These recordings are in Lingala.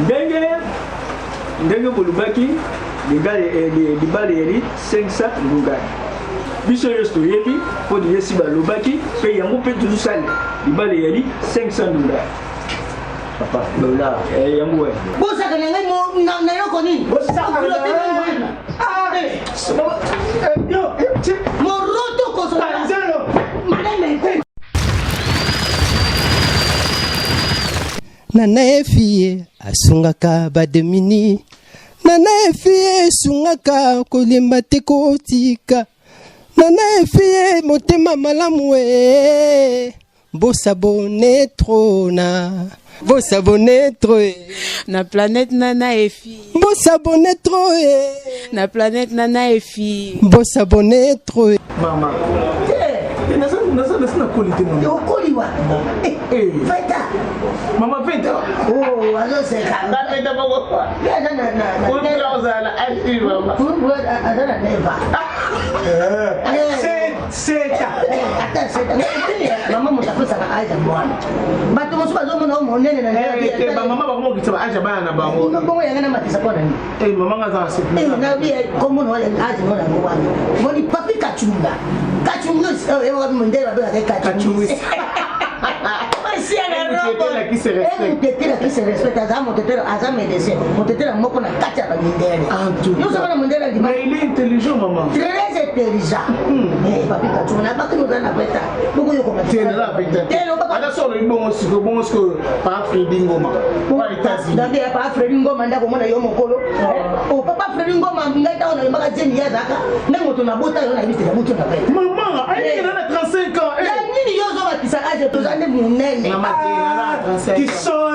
ndenge bolubaki libala 500 lugari biso nyonso toyebi mpo yesi balobaki mpe yango mpe tozosala libala 500 lugari papa lola yango we bosaka na ngai na yoko nini bosaka moroto kosola madame Nana efie asungaka bademini Nana efie sungaka kolemba te kotika Nana efie motema malamu bosabone trona bosabone tro na planète Nana efie bosabone tro na planète Nana efie bosabone tro mama nasa qualité mama okoliwa feta mama feta oh azoseka na feta mama kwa uzala ashi mama azana neva seta ata seta mama mutakosa ka aja bwana bato mosu bazomona monene na ndia mama bakomo kitaba aja bana na bango bongo yangana matisa kona ni mama ngaza sipi na bi komo no aja ngona ngwana boni papi kachunga ewa mondela ba kachunga si ana robo qui se respecte azamo tetera azame dese motetera moko na kacha ba mindele yo sabana mondela di mais il est intelligent maman très intelligent papi kachunga ba kino na beta boko yo ko tena la beta ada solo ibongo siko pa Fredi Ngoma pa Itazi ndande pa Fredi Ngoma ndako mona yo mokolo o papa Fredi Ngoma ngata ona mbaka jeni ya zaka ndengo to na bota yo na biste na buto na beta maman ayi na 35 ans ya nini yo zo ba kisaka je to zande munene qui sont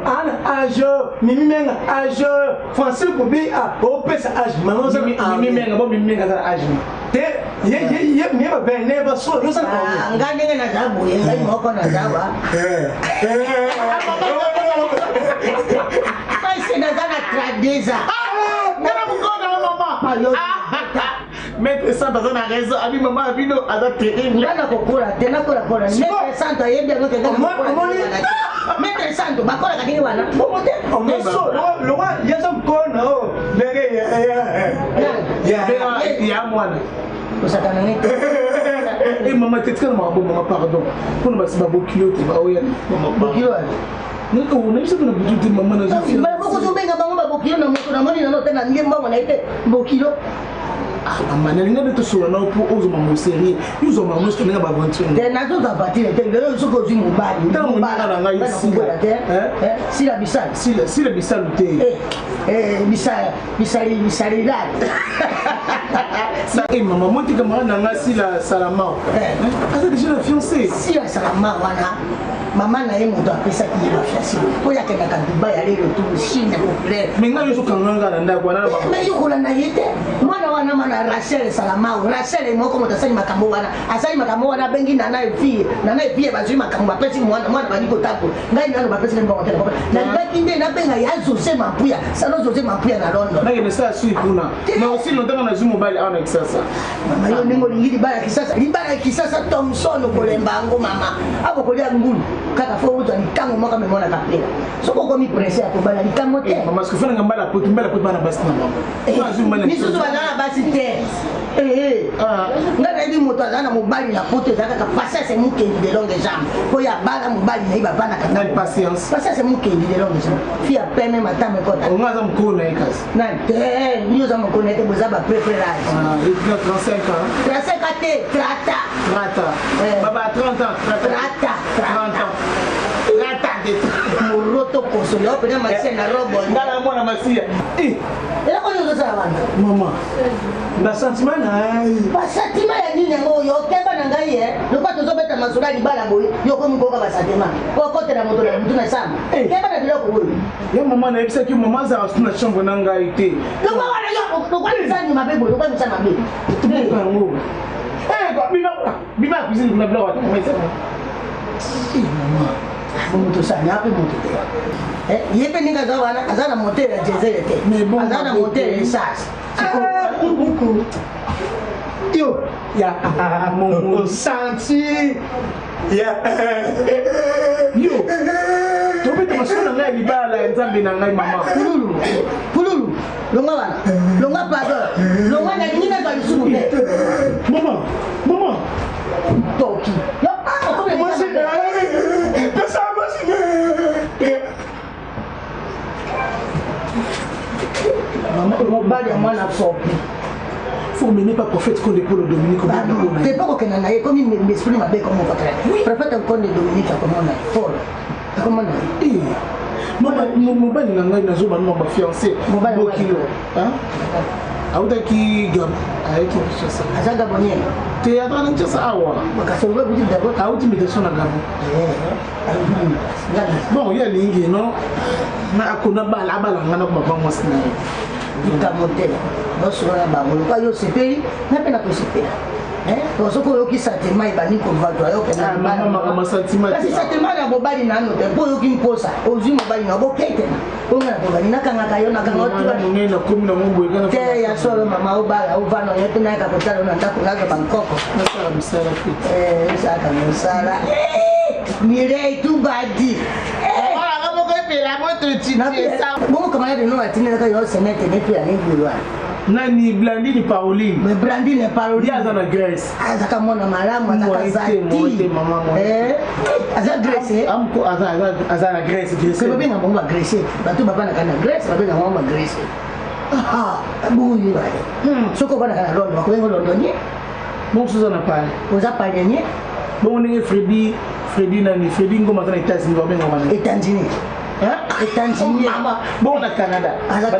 ana âge mimi menga âge français pour bi au pesa âge maman ça mimi menga bo mimi menga za âge te ye ba ben ne ba so yo sa ngane na zabu ye ngai moko na zaba sai na zana tradiza ngana mukona mama Maître Santa a raison, ami maman Abino a terrible. Ngana kokura, tena kura kura. Maître Santa yebi ngo tena kokura. Maître Santa bakola kadini wana. Bomote. Omeso, le roi yesam kona o. Lege ya mwana. Usakana nini? Eh maman tetkana maman pardon. Pour nous basi babokilo te ba oya. Bokilo. Niko unaishi kuna bujuti mama na Zofia. Ba boko zobenga bango babokilo na moto na moni na no tena ngemba mwana ite bokilo. Amana ninga de tosura na pour ozo maman série. Yuzo maman sto ninga ba aventure. De na zo zabatile te lelo soko zi mubali. Mubali na ngai si la bisal. Si la bisal te. Bisali là. Ça et maman monte camarade na nga si la salama. Asa déjà la fiancée. Si la salama wana. Maman na ye moto apesa ki ye bafiasi po ya kenda ka Dubai aller retour Chine populaire mais nga yoso kanganga na ndako wana ba mais yokola na yete mwana wana mana Rachel Salama Rachel moko moto asali makambo wana bengi na fille bazui makambo bapesi mwana bani kotapo ngai nano bapesi le mbongo tele na ngaki nde na benga ya José Mampuya salo José Mampuya na London na ngene sa sui kuna mais aussi longtemps na zumo bali ana kisasa mama yo nengo lingi libala kisasa Thomson kolemba ngo mama abo kolia ngulu kaka fo uto ni kango moka memona kapela soko komi presse ya kobala ni kango te mama siko fana ngambala poto mbala poto bana basi na mama azuma na miso to bana basi te ngana ndi moto azana mobali na poto zaka ka patience mukendi de longue jambe ko ya bana mobali na iba bana kana patience mukendi de longue jambe fia peme matame kota ngaza mkona ekasi na te niyo za mkona te boza ba préférage il a 35 ans 35 te trata baba 30 ans 30 ans Moroto kosolo pena masia na robo ngala mwana masia ela ko nyoza bana mama na sentiment na ba sentiment ya nini ngo yo keba na ngai lokwa tozo beta masura di bala boy yo ko mikoka ba sentiment ko ko tena moto na sama keba na biloko boy yo mama na ebisa ki mama za asuna chambre na ngai te lokwa wana yo lokwa nzani mabebo lokwa nzani mabebo ngo bima cuisine kuna bila watu mama moto sana hapo moto yepe ninga za wana azana moteur ya jezele te azana moteur ya sasa siko yo ya mon senti ya yo tobe Liboso na ngai libala ya nzambe na ngai mama. Pululu. Longa wana. Longa pardon. Longa na ngina za lisumu te. Mama. Toki. Yo ko le Moi c'est ça mobali ya mwana fopi. Faut mener pas prophète qu'on dépôt le Dominique comme on t'es pas qu'on a eu comme une esprit m'a bien comme on va prophète qu'on de Dominique comme on a fort comment on a mon bali na ngai nazo ba ma fiancé bokilo hein autaki gab ayeki chasa azaga bonye te atana chasa awa bakasonga kuti d'abord auti méditation na gabo bon ya lingi non na akona bala ngana ko ba mo sina Vita modèle, nous sommes là-bas. Nous sommes là, pays, n'a pas de pays. Parce que nous sentiment il va ni qu'on va doyer. Maman sentiment. Parce que sentiment na bobali na no tempo yo kimposa. Ozi mobali na bokete na. Onga bobali na kanga kayo na kanga otu. Na komi na mungu ekana. Te ya solo mama obala ovano yetu na kapotalo na ndako na Bangkok. Na sala msala fit. Saka msala. Mirei tu badi. Bon, comment est-ce que nous avons dit Nani Blandine Pauline. Mais Blandine Pauline. Il y a dans la Grèce. Azaka mona malamu azaka zati. Azaka Grèce. Amko azaka Grèce. C'est pas bien ngomba Grèce. Batu baba na kana Grèce, baba na ngomba Grèce. Ah, buyi bale. Soko bana kana Londres, ko ngo Londres. Bon Suzana parle. Oza parle ni. Bon ni Freddy nani Freddy ngoma kana États-Unis ba benga bana. États-Unis. États-Unis. Bon na Canada. Azaka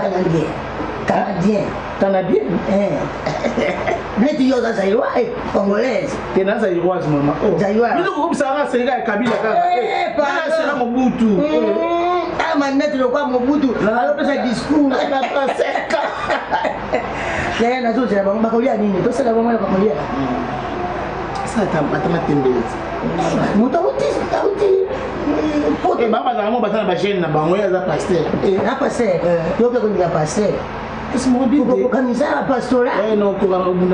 Canadien. Canadien. Mais tu as Zaïrois et Congolaise. Tu as Zaïroise, maman. Zaïroise. Mais comme ça, c'est le Kabila. C'est là mon boutou. Ah, ma net, le quoi, mon boutou. Alors, c'est un discours. Il y a un autre, c'est la banque Bakolia. C'est la banque Bakolia. Ça, tu as tendance. Moutaoutis. Et maman, la maman, la chaîne, la banque, elle a passé. Elle a passé. Il y a passé. Est-ce que mon bébé est commissaire pastoral? Eh non, on va au bout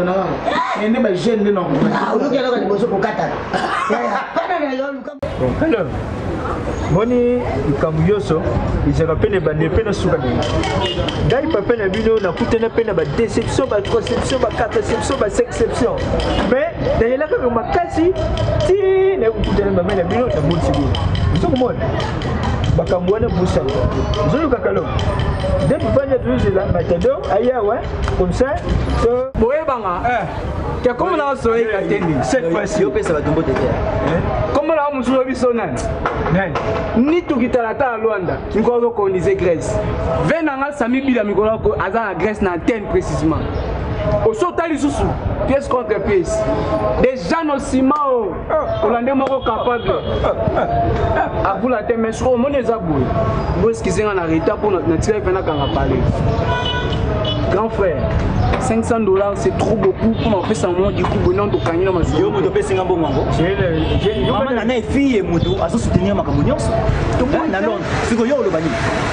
et ne pas gêner non. Ah, on est là dans les beaux au Qatar. Alors, Moni Kamuyoso, ils se rappellent les peines souvent. D'ailleurs, papa n'a vu na coûté na peine ba déception, ba conception, ba contraception, ba sexception. Mais d'ailleurs là comme ma kasi, si na coûté na ba na bino na bon sibi. Vous comprenez? Bakambwana Boussa. Zolo kakalo. Depuis banya toujours là matador aya ouais comme ça. Boye banga. Que comme na soye katendi. Cette fois-ci yo pesa batumbo tete. Comme la musulo biso nan. Ni tukitala ta Luanda. Ngoko konize Grèce. Venanga sami bila mikolo ko aza na Grèce na Athènes précisément. Au sotali susu pièce contre pièce. Des gens aussi mao. Hollandais moko capable. A vous la teme sur mon ezabou. Moi ce qui s'est en arrêté pour notre tirer venir quand parler. Grand frère, $500 c'est trop beaucoup pour en faire ça moi du coup bonheur de gagner dans ma yo moto pesi ngambo mango maman nana fille moto aso soutenir makambo nyonso to na Londres siko yo lobani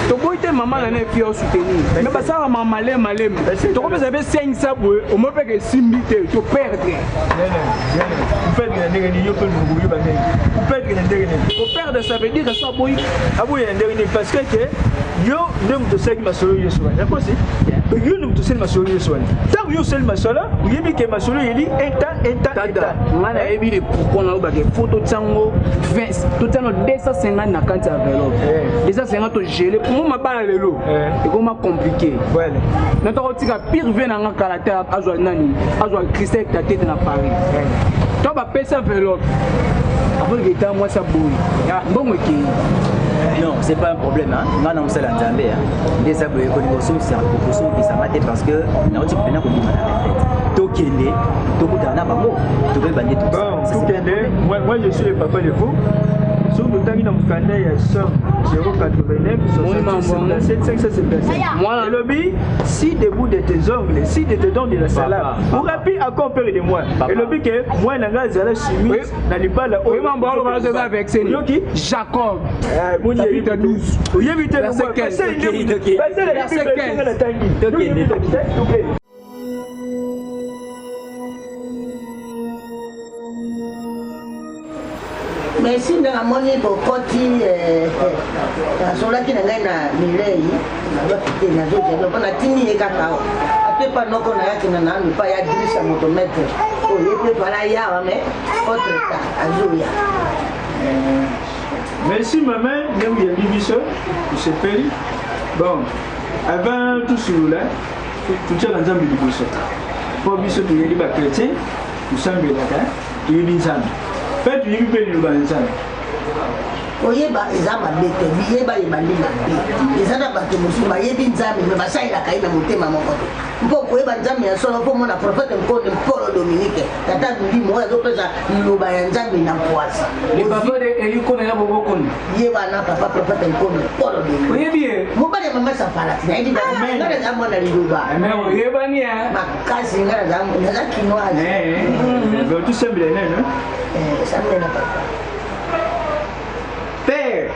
to boite maman nana fille au soutenir mais ba ça maman malem to ko pesa be 500 boy o mo pe que simbité to perdre vous faites que ndenge ni yo pe ngubu ba ndenge vous faites que ndenge ni to perdre ça veut dire que ça boy aboye ndenge ni parce que yo ndem to seki masolo yeso d'accord c'est yo ndem to seki masolo yeso tant yo sel masolo yebi ke masolo yeli état ngana yebi le pourquoi na ba ke photo tsango 20 to tano 250 na kanta ya vélo 250 to gelé pour moi mabala lelo et comment compliqué voilà na to tika pire vient na caractère azwa nani azwa Christelle ta tête na Paris to ba pesa vélo après que ta moi ça boy bon ok. Non, c'est pas un problème. Nous avons ça en Zambie. Des ça c'est un proposition qui s'arrête parce que nous avons dit qu'on dit Tokende, Tokutana Bango, Tokende tout ça. Moi je suis le papa de vous. Sur le temps, il y a un somme 0,89, 67, 577. Moi, le lobby, si debout de tes ongles, si de tes dents de la salade, vous rappelez encore peur de moi. Et le but que moi, je suis la chimie, je pas la oui, mon bon, on va avec Jacob. Vous y évitez 12. Vous y évitez le mois. Mais si dans namoni bokoti nazolaki na ngai na milei nakite nazokende mpo natimi ye kaka awa ate pa noko nayaki na nanu pa ya dirisa motometre oye mpe pala yawa me otreta azoya. Merci maman, bien oui, il y a je sais bon, avant tout cela, tout ça dans un peu de bouche. Pour biso tu yeli ba chrétien, tu semble là, tu yeli nzambe. Fait tu yeli pe ni ba nzambe. Oyeba ezama bete biyeba yebandi mabe ezana bato mosusu bayebi nzambe me basalelaka ye na motema moko te mpo koyeba nzambe ya solo mpo mona prophète Nkonde Paul Dominique tata ndimo oyo azopesa liloba ya nzambe na mpwasi yeba na papa prophète Nkonde Paul Dominique mobali ya mama Safarati nayebi nga naza mwana liloba makasi nga naza kinoise tout semble nene samena papa. Père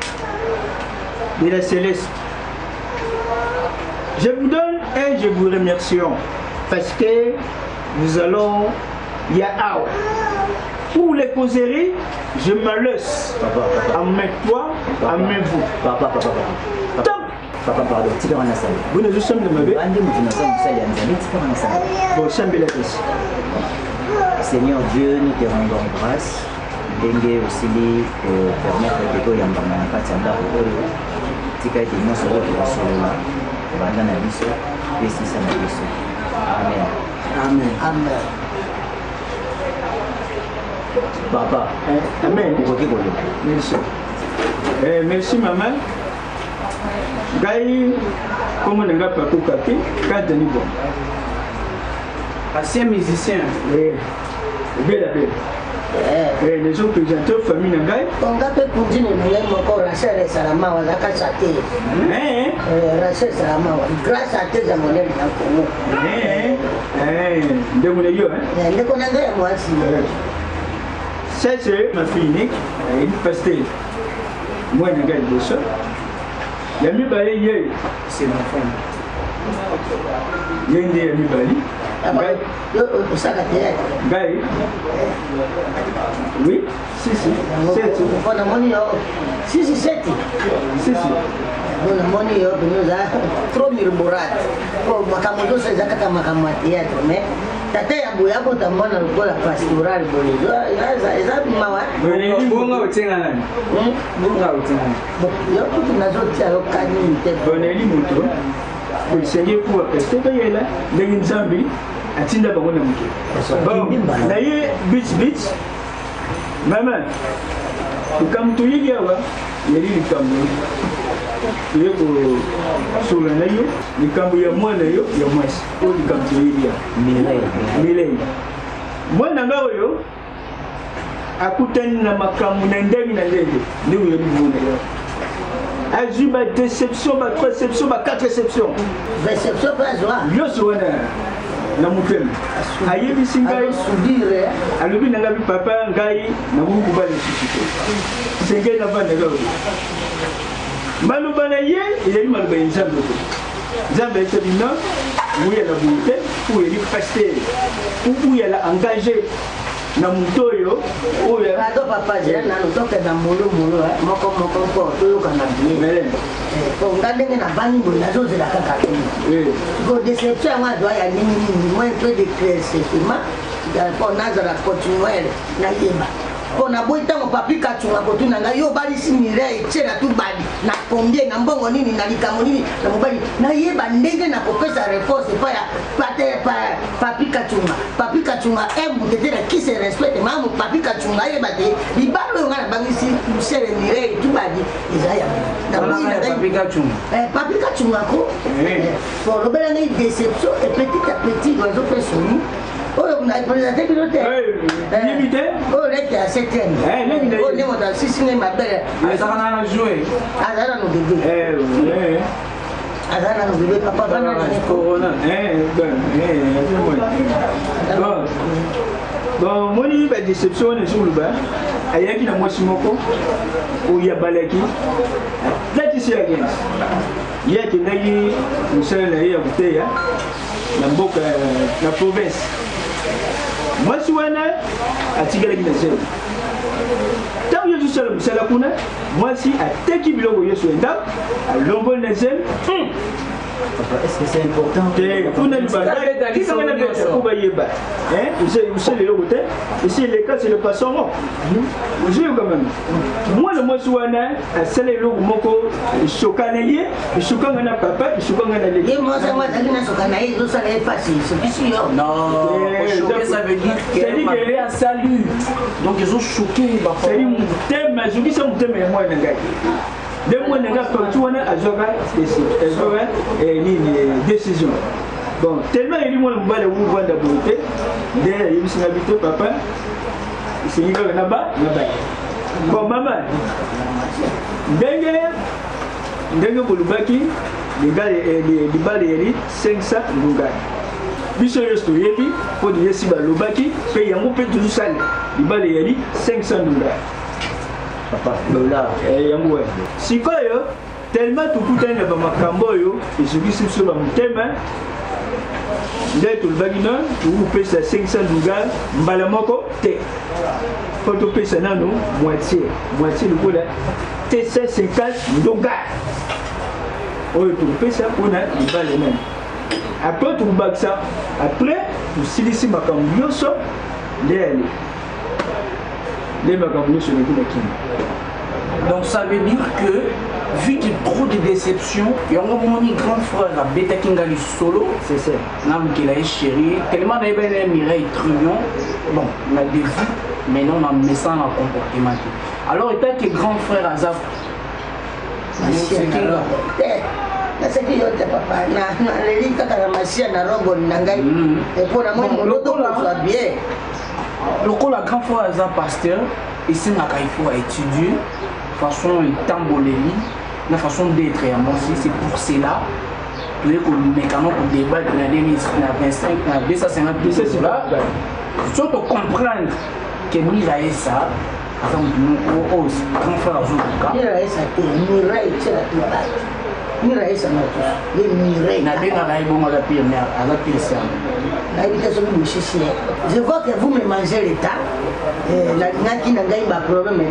de la Céleste, je vous donne et je vous remercie parce que nous allons Yahao. Pour les causeries, je me laisse à mes toi, à mes vous. Papa, pardon, tu peux en assailler. Vous ne sommes de ma vie. Bon, Seigneur Dieu, nous te rendons grâce. Dengue aussi pour permettre que les gens puissent faire des choses. Tika iti nyonso oyo tokosolola banda na biso pe esisa na biso. Amen. Amen. Amen. Papa. Amen. Okoki koloba. Merci. Merci maman. Ngai kombo na nga Paco Kapi, Kadani bon. Ancien musicien. Belle. Les autres présenteurs, famille Nangai. On a fait pour dire que Rachel et Salama, on a qu'à chater. Rachel Salama, grâce à tes amours, c'est ma fille unique, elle est pastée. Moi, je regarde de ça. Il y a mis balai hier, c'est ma femme. Il y a mis balai. Gaï. Oui, si. 7. Bona moni yo kunuza trop mirborat ko makamoto se zakata makamati ya tome tata ya boya ko tamona lokola pastoral bolizo eza mawa bonga utenga nani bonga utenga yo tunazotia yo kani te boneli moto ko seigneur pour passer bayela ndenge nzambi atinda bango na moto bon na ye beach mama ukamtuyiga yawa yeli likambo yeko sura na yo likambo ya mwana yo ya mwasi o likambo yeli ya milei mwana nga oyo akutani na makambo na ndenge na ndenge ndio yeli mwana yo azwi ba déception ba perception ba quatre déception pas joie yo wana na mutema ayebisi ngai sudire alobi na ngai papa ngai na buku ba le susite senge na bana ga maloba na ye ezali maloba ya nzambe te nzambe esabi no uyala boye te oyeli pasteur uyala engagé na moto oyo oyo ado papa je nanu toke na molo moko mpo toyokana bien po nga ndenge na bani boye nazozela kaka ko déception yango adwa ya nini moins peu de claircement mpo nazala continuelle nayeba mpo naboyi ntango papi kacunga kotuna ngai yo obalisi mirei tiela tu bali na combien na mbongo nini na likambo nini na mobali nayeba ndenge nakopesa réponse epa ya papi kacunga ebutetela kise respecte mamu papi kacunga ayeba te libala oyo nga nabangisi sele mirei tu bali eza ya papi kacunga ko po lobela ngai déception et petit à petit oizope soni oyo napresente bino te oyo lete ya 7e oyo nde moto asisine mabele azalaka na joue azala no bebe azala no bebe papa corona bon moni ba déception na zuluba ayaki na mwasi moko oyo abalaki latisi against ye akendaki mosala na ye ya koteya na mboka na province mwasi wana atikalaki na zelo tant que je suis le seul kuna moi si à teki biloko yeso enda à l'ombo nezem est-ce que c'est important kuna libanda qui ça va être pour yeba hein vous savez le côté ici les cas c'est le passant vous jouez quand même moi le moi souana à celle le moko chokanelier chokanga papa chokanga na les moi ça moi na chokanelier tout ça est facile c'est sûr non choquer ça veut dire qu'il y a un salut donc ils ont choqué c'est un thème mais je dis ça un thème moi na ngai de moi na ngai tu wana azoka décision bon tellement il dit moi le bal ou vendre beauté derrière il s'est habité papa c'est il va là-bas bon maman ndenge bolubaki les balles yeri 500 lunga biso yesto yebi po di yesi balubaki pe yango pe toujours sale les balles yeri 500 lunga papa lola yango sikoyo tellement tukutani na bamakambo oyo ezokisi biso bamotema nde tolobaki no tokopesa 500 lunga mbala moko te po topesa nano moitié lokola te 150 lunga oyo tokopesa mpona libala nani après tokobakisa après tosilisi makambo nyonso nde yale nde makambo nyonso eleki na kini. Donc ça veut dire que vu qu'il y a trop de déceptions, il y a un moment où grand frère a bêta kingali solo, c'est ça. Nam qui l'a chéri, tellement il y a un Mireille Truon, bon, on a des vues, mais non, on a mis ça dans le comportement. Alors il y a que grand frère Azaf. C'est que yo te papa na leli kaka na masia na robo nangai et pour la moi mon auto soit bien. Le grand frère Azaf pasteur ici il faut étudier façon tambolénie la façon d'être à moi aussi c'est pour cela que le mécanisme pour débattre dans les 2025 dans 250 c'est là surtout comprendre que nous avons ça avant nous grand frère Azaf il a ça il a été là Miraïsa il je vois que vous me mangez l'état. La naki n'a pas de problème.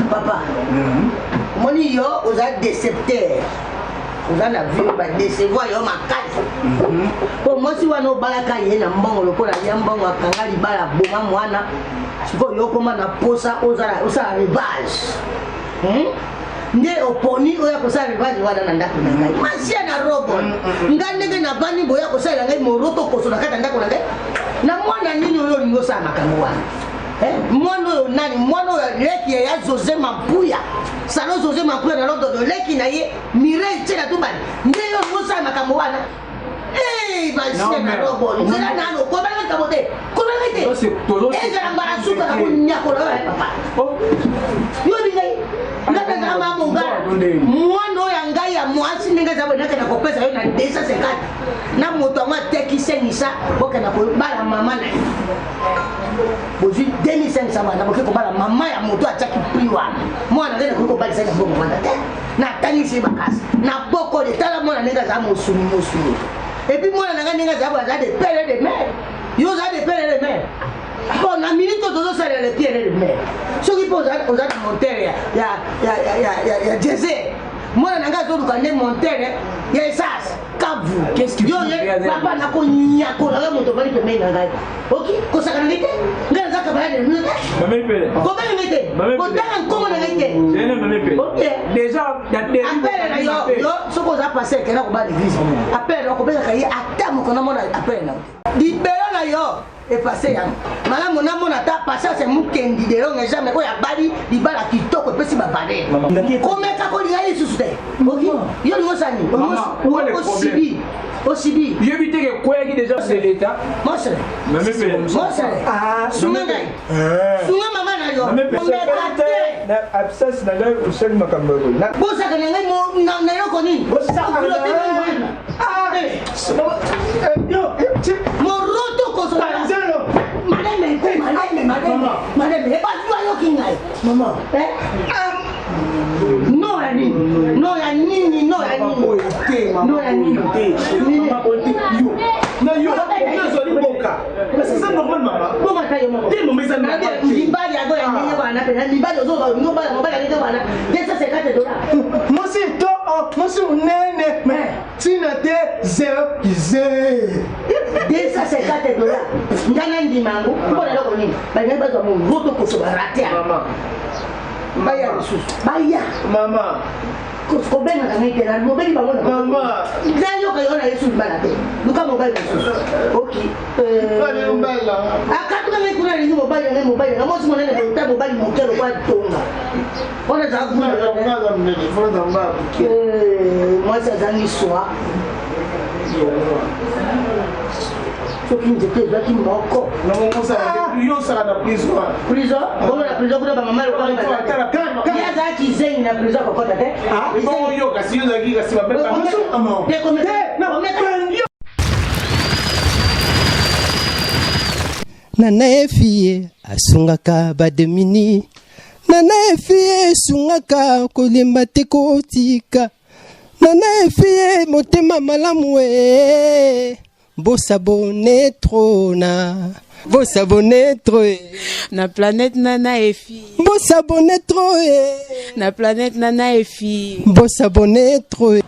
Papa, mon yo, vous êtes décepteur. Vous avez vu, décevoir, ma carte. Pour moi, si vous avez un balaka, il y a un bon, le cola, il y a un bon, kangali, bala, boma, moana. Si vous avez un posa, aux rivage. Nde oponi oya kosala rivage wana na ndako na ngai masia na robo ngandenge na bani boya kosala ngai moroto koso na kata ndako na ngai na mwana nini oyo lingo sa makambo wana mwana oyo nani mwana oyo leki ya José Mampuya salo José Mampuya na lodo do leki na ye Mireille Tchela tubani nde yo lingo sa makambo wana masia na robo nzela nano kobanga kabote ezala mbala suka na kunyakola papa yo bingai ngata za mama ngara mwana oyo ngai ya mwasi ndenge za bonaka na kopesa yo na 250 na moto ama tekisengisa boka na kobala mama na bozwi 2500 bana boke kobala mama ya moto ataki prix wana mwana ngene ko balisa na bongo wana te na tangisi bakasi na boko de tala mwana ndenge za mosuni et puis mwana nanga ndenge za ba za de père de mère yo za de père de mère. Bon, la minute où tu as les pieds de mer, ceux qui posent aux monter, il y a Jésé. Moi, je suis monter, il y a Essas. Qu'est-ce que tu veux? Papa n'a pas de quoi mon tombé de mer. Ok, qu'on s'en a été? Regarde ça, comment elle est. Comment elle est? Comment elle est? Ok. Déjà, il y a des. Après, ce qu'on a passé, qu'elle a pas d'église. Après, on peut dire qu'il y a un terme qu'on a mon appel. Libérez la yo. Et passé ya mala mona mona ta passé c'est mukendi de longue jamais ko ya bali libala kitoko pesi ba bale komeka ko liali susute ok yo ngo sani Osibi il éviter que quoi qui déjà c'est l'état moi c'est sunga mama na yo na absence na ngai usali makambo na bosa kana ngai mo na yo koni bosa kana moroto ko so madame, pas toi qui n'aille. Maman, non, la nini, non, la nini, non, la nini, non, la nini, non, yo, mais c'est ça normal, maman. Bon, maman, t'es mon maison, Mosi unene, mais Tinate 0 $250. Ndana ndimangu, mbona loko nini? Bali bazo mu roto ko so barate. Mama. Baya susu. Baya. Mama. Ko benga ngite na mobile bango na. Mama. Ndanyo ka yona Yesu banate. Luka mobile susu. Okay. Bali mobile. Akatu na kuna ni mobile na mobile. Na mosi monene ko mobile mo kero kwa tonga. Ona za kuna ngaza mnene, fona mba. Moi ça dans l'histoire. Soki nzete ezwaki moko yosala na prison bongo na prison kuna bamama ye azalaki zengi na prison kokota te oyo kasi yozalaki kasi nana efie asungaka bademini nana efie esungaka kolemba te kotika nana efie motema malamu bosabone trop na planète Nana et fille. Bosabone trop na planète Nana et fille. Bosabone trop